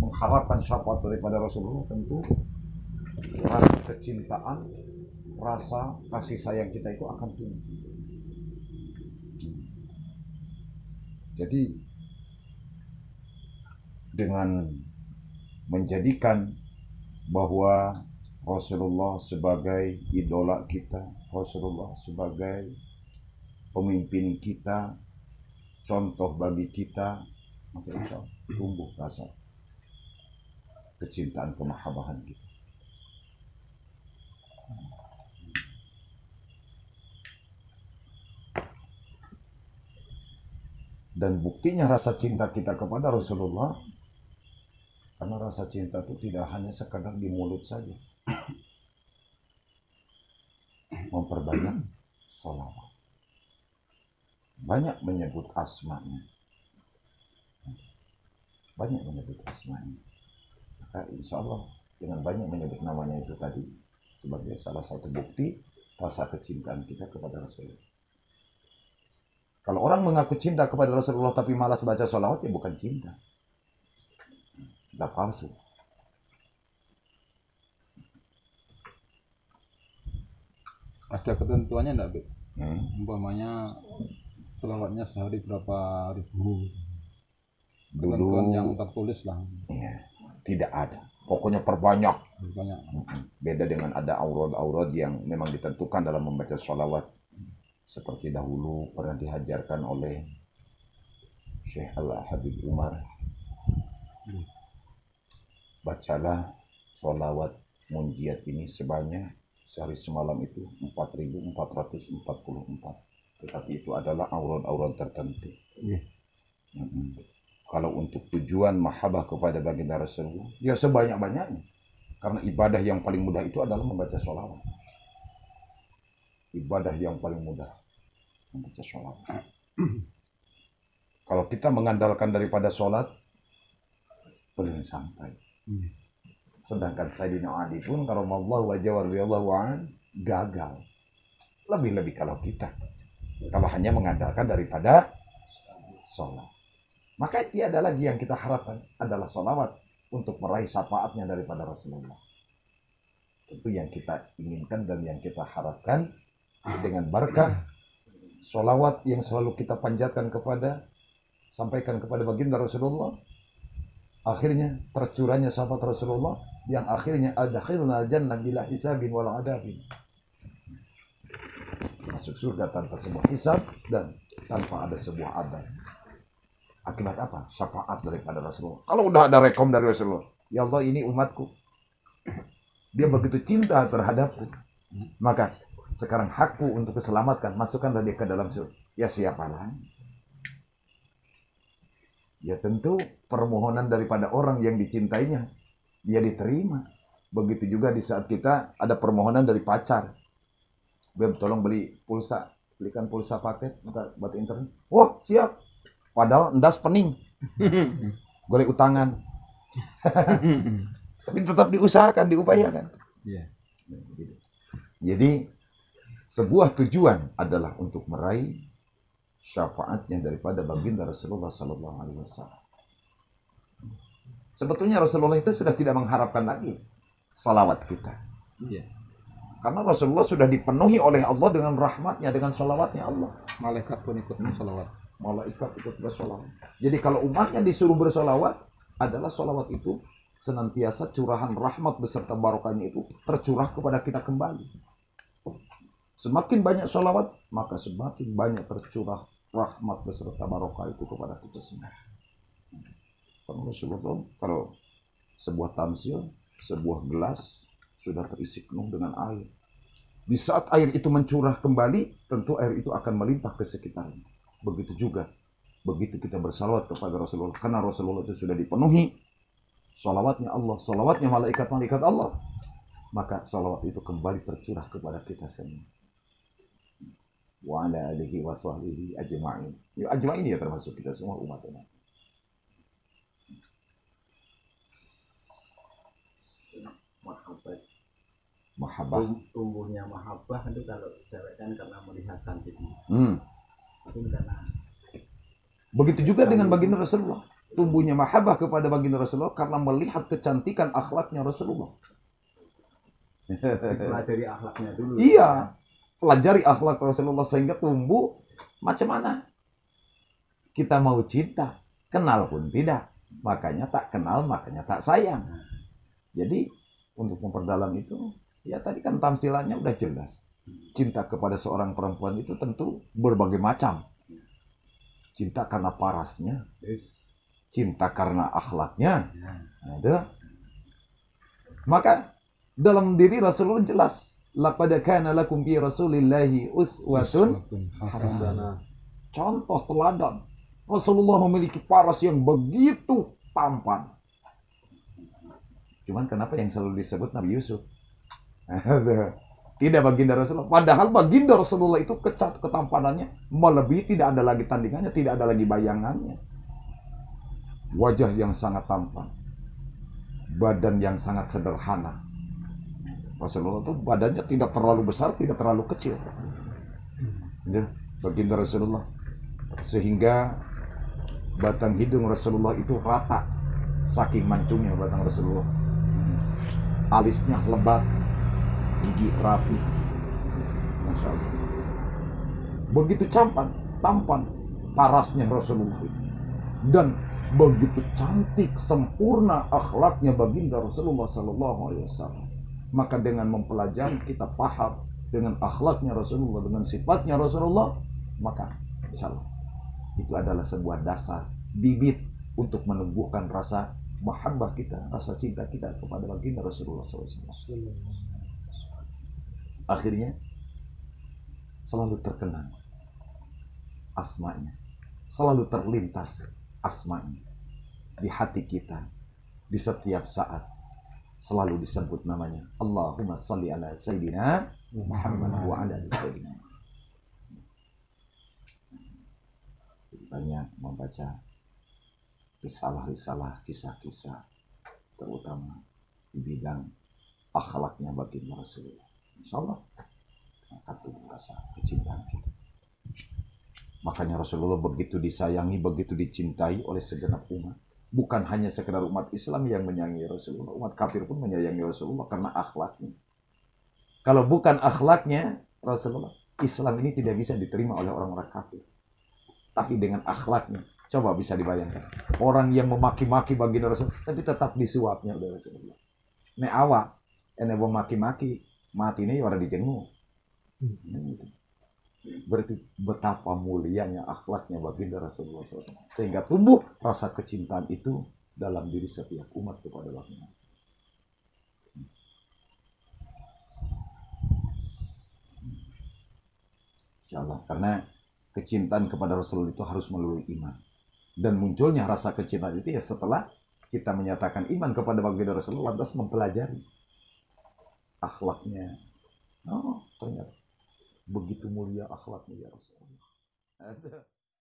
mengharapkan syafaat daripada Rasulullah, tentu rasa kecintaan, rasa kasih sayang kita itu akan tumbuh. Jadi dengan menjadikan bahwa Rasulullah sebagai idola kita, Rasulullah sebagai pemimpin kita, contoh bagi kita, maka insya Allah tumbuh rasa kecintaan, kemahabahan kita. Dan buktinya rasa cinta kita kepada Rasulullah, karena rasa cinta itu tidak hanya sekadar di mulut saja. Memperbanyak sholawat, banyak menyebut asmanya, banyak menyebut asmanya. Maka insya Allah dengan banyak menyebut namanya itu tadi sebagai salah satu bukti rasa kecintaan kita kepada Rasulullah. Kalau orang mengaku cinta kepada Rasulullah tapi malas baca sholawat, ya bukan cinta, sudah palsu. Ada ketentuannya enggak, Bik? Umpamanya sholawatnya sehari berapa ribu? Ketentuan yang tertulis lah. Ya, tidak ada. Pokoknya perbanyak. Banyak. Beda dengan ada aurad-aurad yang memang ditentukan dalam membaca sholawat. Seperti dahulu pernah dihajarkan oleh Syekh Al-Habib Umar. Bacalah sholawat munjiat ini sebanyak sehari semalam itu 4.444. Tetapi itu adalah aurad-aurad tertentu. Kalau untuk tujuan mahabbah kepada baginda Rasulullah, ya sebanyak-banyaknya. Karena ibadah yang paling mudah itu adalah membaca sholawat. Ibadah yang paling mudah membaca sholawat. Kalau kita mengandalkan daripada sholat, belum sampai. Sedangkan Sayyidina Ali pun karamallahu wajhahu radhiyallahu an gagal. Lebih-lebih kalau kita, kalau hanya mengandalkan daripada sholat. Maka tiada lagi yang kita harapkan adalah sholawat untuk meraih syafaatnya daripada Rasulullah. Itu yang kita inginkan dan yang kita harapkan dengan berkah sholawat yang selalu kita panjatkan kepada, sampaikan kepada baginda Rasulullah. Akhirnya tercurahnya syafaat Rasulullah yang akhirnya adkhilna jannah bila hisabin wala adabin. Masuk surga tanpa sebuah hisab dan tanpa ada sebuah adab. Akibat apa? Syafaat daripada Rasulullah. Kalau udah ada rekom dari Rasulullah, ya Allah ini umatku, dia begitu cinta terhadapku, maka sekarang hakku untuk keselamatkan, masukkanlah dia ke dalam surga. Ya siapa lagi? Ya tentu permohonan daripada orang yang dicintainya, dia diterima. Begitu juga di saat kita ada permohonan dari pacar. Beb, tolong beli pulsa, belikan pulsa paket buat internet. Wah, siap. Padahal endas pening. Golek utangan. Tapi tetap diusahakan, diupayakan. Jadi sebuah tujuan adalah untuk meraih syafaatnya daripada baginda Rasulullah Sallallahu Alaihi Wasallam. Sebetulnya Rasulullah itu sudah tidak mengharapkan lagi salawat kita. Karena Rasulullah sudah dipenuhi oleh Allah dengan rahmatnya, dengan salawatnya Allah. Malaikat pun ikut bersalawat. Malaikat ikut bersalawat. Jadi kalau umatnya disuruh bersalawat, adalah salawat itu senantiasa curahan rahmat beserta barokahnya itu tercurah kepada kita kembali. Semakin banyak salawat, maka semakin banyak tercurah rahmat beserta barokah itu kepada kita semua. Rasulullah, kalau sebuah tamsil, sebuah gelas sudah terisi penuh dengan air. Di saat air itu mencurah kembali, tentu air itu akan melimpah ke sekitarnya. Begitu juga, begitu kita bersalawat kepada Rasulullah, karena Rasulullah itu sudah dipenuhi salawatnya Allah, salawatnya malaikat-malaikat Allah, maka salawat itu kembali tercurah kepada kita semua. Wa ala alihi wa sahbihi ajma'in. Ya ajma'in ya termasuk kita semua umat-umat. Mahabbah. Tumbuhnya mahabbah itu kalau cewek kan karena melihat cantiknya. Tapi karena begitu juga dengan baginda Rasulullah. tumbuhnya mahabbah kepada baginda Rasulullah karena melihat kecantikan akhlaknya Rasulullah. Pelajari akhlaknya dulu. Iya, pelajari akhlak Rasulullah sehingga tumbuh macam mana kita mau cinta, kenal pun tidak, makanya tak kenal, makanya tak sayang. Jadi untuk memperdalam itu, ya tadi kan tamsilannya udah jelas. Cinta kepada seorang perempuan itu tentu berbagai macam. Cinta karena parasnya, cinta karena akhlaknya. Nah, itu. Maka dalam diri Rasulullah jelas, laqad kana lakum fi Rasulillahi uswatun hasanah. Contoh teladan. Rasulullah memiliki paras yang begitu tampan. Cuman kenapa yang selalu disebut Nabi Yusuf? Tidak baginda Rasulullah. Padahal baginda Rasulullah itu ketampanannya melebihi, tidak ada lagi tandingannya, tidak ada lagi bayangannya. Wajah yang sangat tampan. Badan yang sangat sederhana. Rasulullah itu badannya tidak terlalu besar, tidak terlalu kecil. Baginda Rasulullah. Sehingga batang hidung Rasulullah itu rata. Saking mancungnya batang Rasulullah. Alisnya lebat, gigi rapi. Masya Allah. Begitu tampan parasnya Rasulullah itu. Dan begitu cantik, sempurna akhlaknya baginda Rasulullah Sallallahu Alaihi Wasallam. Maka dengan mempelajari kita paham dengan akhlaknya Rasulullah, dengan sifatnya Rasulullah, maka insya Allah itu adalah sebuah dasar bibit untuk menumbuhkan rasa mahabbah kita, rasa cinta kita kepada baginda Rasulullah SAW. Akhirnya selalu terkenang asmanya, selalu terlintas asmanya di hati kita, di setiap saat selalu disebut namanya. Allahumma salli ala Sayyidina Muhammad wa ala ali Sayyidina. Banyak membaca risalah-risalah, kisah-kisah, terutama di bidang akhlaknya baginda Rasulullah. Insyaallah akan tumbuh rasa kecintaan kita. Makanya Rasulullah begitu disayangi, begitu dicintai oleh segenap umat. Bukan hanya sekedar umat Islam yang menyayangi Rasulullah, umat kafir pun menyayangi Rasulullah karena akhlaknya. Kalau bukan akhlaknya Rasulullah, Islam ini tidak bisa diterima oleh orang-orang kafir. Tapi dengan akhlaknya, coba bisa dibayangkan. Orang yang memaki-maki baginda Rasul, tapi tetap disuapnya oleh Rasulullah. Ini awak, ini wong maki-maki, mati ini orang dijenguk. Gitu. Berarti betapa mulianya akhlaknya baginda Rasulullah SAW. Sehingga tumbuh rasa kecintaan itu dalam diri setiap umat kepada baginda Rasulullah. Insyaallah, karena kecintaan kepada Rasulullah itu harus melalui iman. Dan munculnya rasa kecintaan itu ya setelah kita menyatakan iman kepada baginda Rasulullah, lantas mempelajari akhlaknya. Oh, ternyata begitu mulia akhlaknya ya Rasulullah.